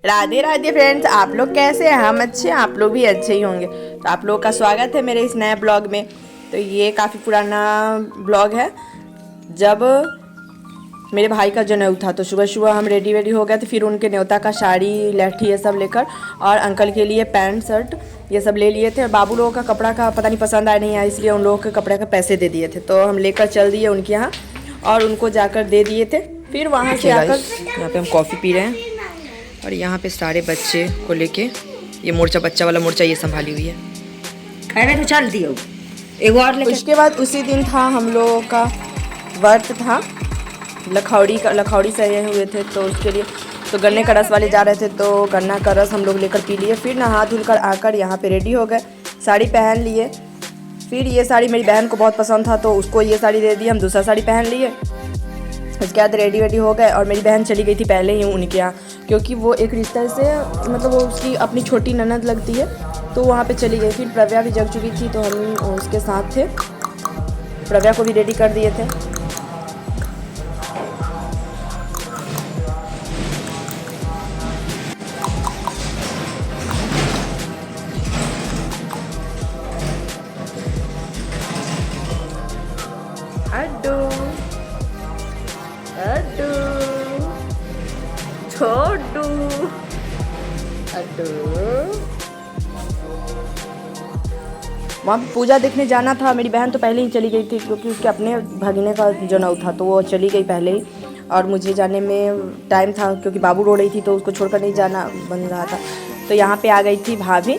Radhe Radhe friends, आप लोग कैसे हैं? हम अच्छे हैं, आप लोग भी अच्छे ही होंगे। तो आप लोगों का स्वागत है मेरे इस नए ब्लॉग में। तो ये काफ़ी पुराना ब्लॉग है। जब मेरे भाई का जनेऊ था तो सुबह सुबह हम रेडी हो गए थे। फिर उनके न्योता का साड़ी लहठी ये सब लेकर और अंकल के लिए पैंट शर्ट ये सब ले लिए थे। बाबू लोगों का कपड़ा का पता नहीं पसंद आया नहीं आया, इसलिए उन लोगों के कपड़े का पैसे दे दिए थे। तो हम लेकर चल दिए उनके यहाँ और उनको जाकर दे दिए थे। फिर वहाँ से आकर यहाँ पे हम कॉफ़ी पी रहे हैं और यहाँ पे सारे बच्चे को लेके ये मोर्चा, बच्चा वाला मोर्चा ये संभाली हुई है। तो चल दियो एक और लेके। उसके बाद उसी दिन था हम लोगों का व्रत था, लखौड़ी सहे हुए थे। तो उसके लिए तो गन्ने का रस वाले जा रहे थे, तो गन्ना का रस हम लोग लेकर पी लिए। फिर नहा धुल कर आकर यहाँ पे रेडी हो गए, साड़ी पहन लिए। फिर ये साड़ी मेरी बहन को बहुत पसंद था तो उसको ये साड़ी दे दी, हम दूसरा साड़ी पहन लिए। उसके बाद रेडी हो गए और मेरी बहन चली गई थी पहले ही उनके यहाँ, क्योंकि वो एक रिश्ते से मतलब वो उसकी अपनी छोटी ननद लगती है, तो वहाँ पे चली गई। फिर प्रव्या भी जग चुकी थी तो हम उसके साथ थे, प्रव्या को भी रेडी कर दिए थे। अड्डू छोटू अड्डू। वहाँ पे पूजा देखने जाना था। मेरी बहन तो पहले ही चली गई थी क्योंकि उसके अपने भगीने का जनेऊ था, तो वो चली गई पहले ही। और मुझे जाने में टाइम था क्योंकि बाबू रो रही थी तो उसको छोड़कर नहीं जाना बन रहा था। तो यहाँ पे आ गई थी भाभी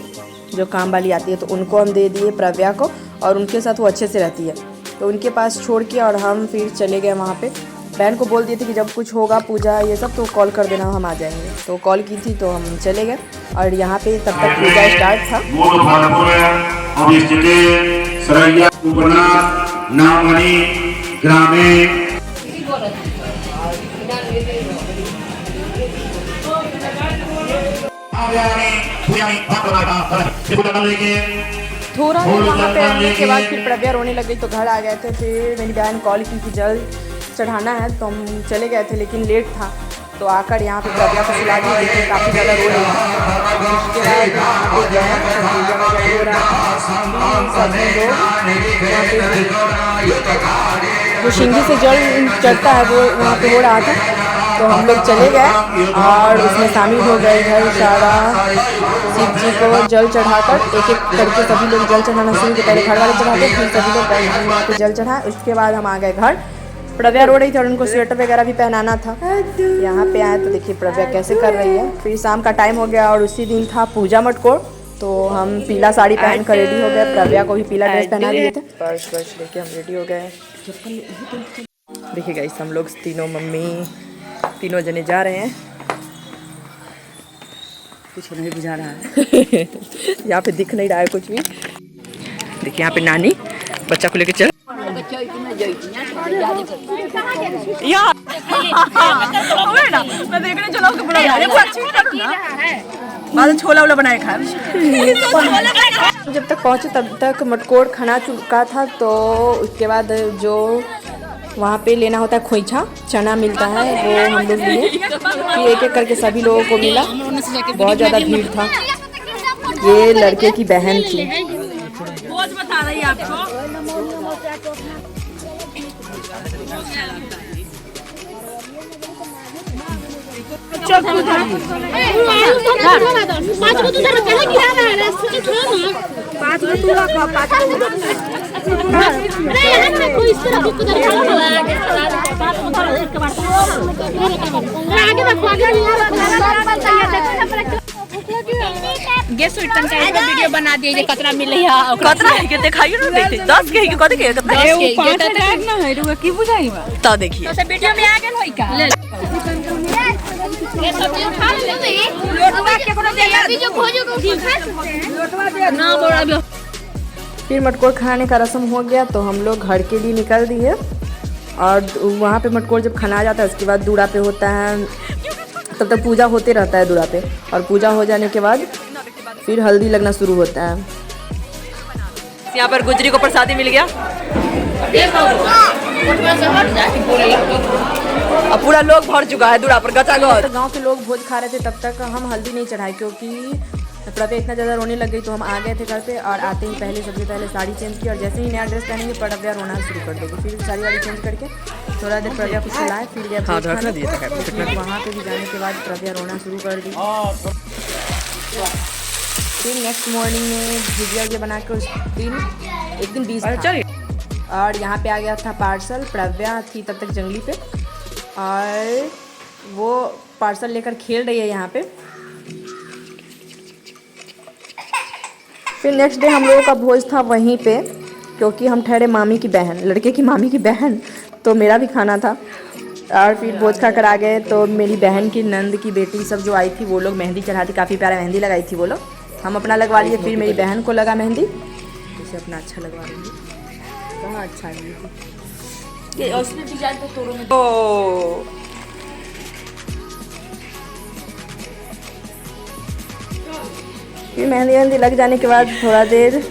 जो काम वाली आती है, तो उनको हम दे दिए प्रव्या को, और उनके साथ वो अच्छे से रहती है तो उनके पास छोड़ के और हम फिर चले गए वहाँ पे। बहन को बोल दिए थे कि जब कुछ होगा पूजा ये सब तो कॉल कर देना, हम आ जाएंगे। तो कॉल की थी तो हम चले गए और यहाँ पे तब तक पूजा स्टार्ट था। थोड़ा वहाँ पे आने के बाद फिर प्रव्या रोने लग गई तो घर आ गए थे। फिर मेरी बहन कॉल की कि जल चढ़ाना है तो हम चले गए थे, लेकिन लेट था। तो आकर यहाँ पे प्रव्या को सुला दी, लेकिन काफ़ी ज़्यादा रो रही थी। उसके बाद यहाँ पे गए हो रहा जो सिंगी से जल चढ़ता है वो वहाँ पे हो रहा था। तो हम लोग चले गए और उसमें शामिल हो गए घर सारा। शिव जी को जल चढ़ाकर एक एक करके सभी लोग जल चढ़ाना शुरू किए। पहले घर वाले चढ़ाते, फिर सभी लोग वहाँ पे जल चढ़ाए। उसके बाद हम आ गए घर। प्रव्या रो रही थी और उनको स्वेटर वगैरह भी पहनाना था। यहाँ पे आए तो देखिए प्रव्या कैसे कर रही है। फिर शाम का टाइम हो गया और उसी दिन था पूजा मटकोर, तो हम पीला साड़ी पहन कर रेडी हो गए। प्रव्या को भी पीला ड्रेस पहना दिए थे। पर्स लेके हम रेडी हो गए। देखिए गाइस, हम लोग तीनों मम्मी तीनों जने जा रहे हैं। कुछ नहीं बुझा रहा है यहाँ पे दिख नहीं रहा है कुछ भी। देखिए यहाँ पे नानी बच्चा को लेके चल मैं देखने चला छोला वोला बनाए खा। जब तक पहुँचे तब तक मटकोर खाना चुका था। तो उसके बाद जो वहाँ पे लेना होता है खोइछा, चना मिलता है, वो हम लोग लिए। फिर एक एक करके सभी लोगों को मिला। बहुत ज़्यादा भीड़ था। ये लड़के की बहन थी। बता रही आपको गेस उठन का एक वीडियो बना दिए जे कतरा मिले है कतरा है के दिखाइयो ना। देते 10 के के कथि के 5 टैग ना है रुआ की बुझाई बा तो देखिए तो वीडियो में आ गेल होई का ये सब उठा ले लोटवा के कोनो दे वीडियो खोजो को खा सकते हैं लोटवा दे ना बड़ा। फिर मटकोर खाने का रस्म हो गया तो हम लोग घर के लिए निकल दिए। और वहाँ पे मटकोर जब खाना आ जाता है उसके बाद दूरा पे होता है, तब तक पूजा होते रहता है दूरा पे। और पूजा हो जाने के बाद फिर हल्दी लगना शुरू होता है। यहाँ पर गुजरी को प्रसादी मिल गया। अब पूरा लोग भर चुका है दूरा पर गचा गच। गाँव के लोग भोज खा रहे थे तब तक हम हल्दी नहीं चढ़ाए, क्योंकि प्रव्या इतना ज़्यादा रोने लग गई तो हम आ गए थे घर पे। और आते ही सबसे पहले साड़ी चेंज की, और जैसे ही नया ड्रेस पहनेंगे प्रव्या रोना शुरू कर देगी। फिर साड़ी वाड़ी चेंज करके थोड़ा देर प्रव्या को खिलाए, फिर गए भोज खाने। वहाँ पे भी जाने के बाद प्रव्या रोना शुरू कर दी। फिर नेक्स्ट मॉर्निंग में भुजिया बना के उस दिन एक दिन 20 और यहाँ पे आ गया था पार्सल। प्रव्या थी तब तक जंगली पे और वो पार्सल लेकर खेल रही है यहाँ पे। फिर नेक्स्ट डे हम लोगों का भोज था वहीं पे, क्योंकि हम ठहरे मामी की बहन, लड़के की मामी की बहन, तो मेरा भी खाना था। और फिर भोज खा कर आ गए तो मेरी बहन की नंद की बेटी सब जो आई थी वो लोग मेहंदी चढ़ाती, काफ़ी प्यारा मेहंदी लगाई थी वो लोग। हम अपना लगवा लिए, फिर मेरी बहन को लगा मेहंदी, उसे अपना अच्छा लगवा लेंगे। कहाँ अच्छा है ये उसमें डिजाइन तो तोड़ो में। फिर मेहंदी लग जाने के बाद थोड़ा देर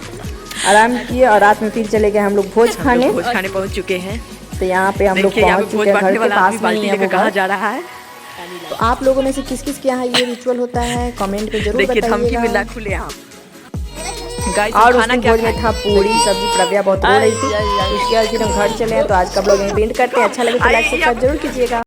आराम किए और रात में फिर चले गए हम लोग भोज खाने पहुंच चुके हैं। तो यहाँ पे हम लोग पहुंच चुके हैं, घर के पास में ही है वो कहाँ जा रहा है। तो आप लोगों में से किस किस के यहाँ ये रिचुअल होता है कमेंट पे जरूर बताइएगा। और उस दिन भोज में था पूरी सब्जी। प्रव्या बहुत रो रही थी, उसके बाद फिर हम घर चले हैं। तो आज का ब्लॉग यहीं एंड करते हैं। अच्छा लगे तो लाइक सब्सक्राइब जरूर कीजिएगा।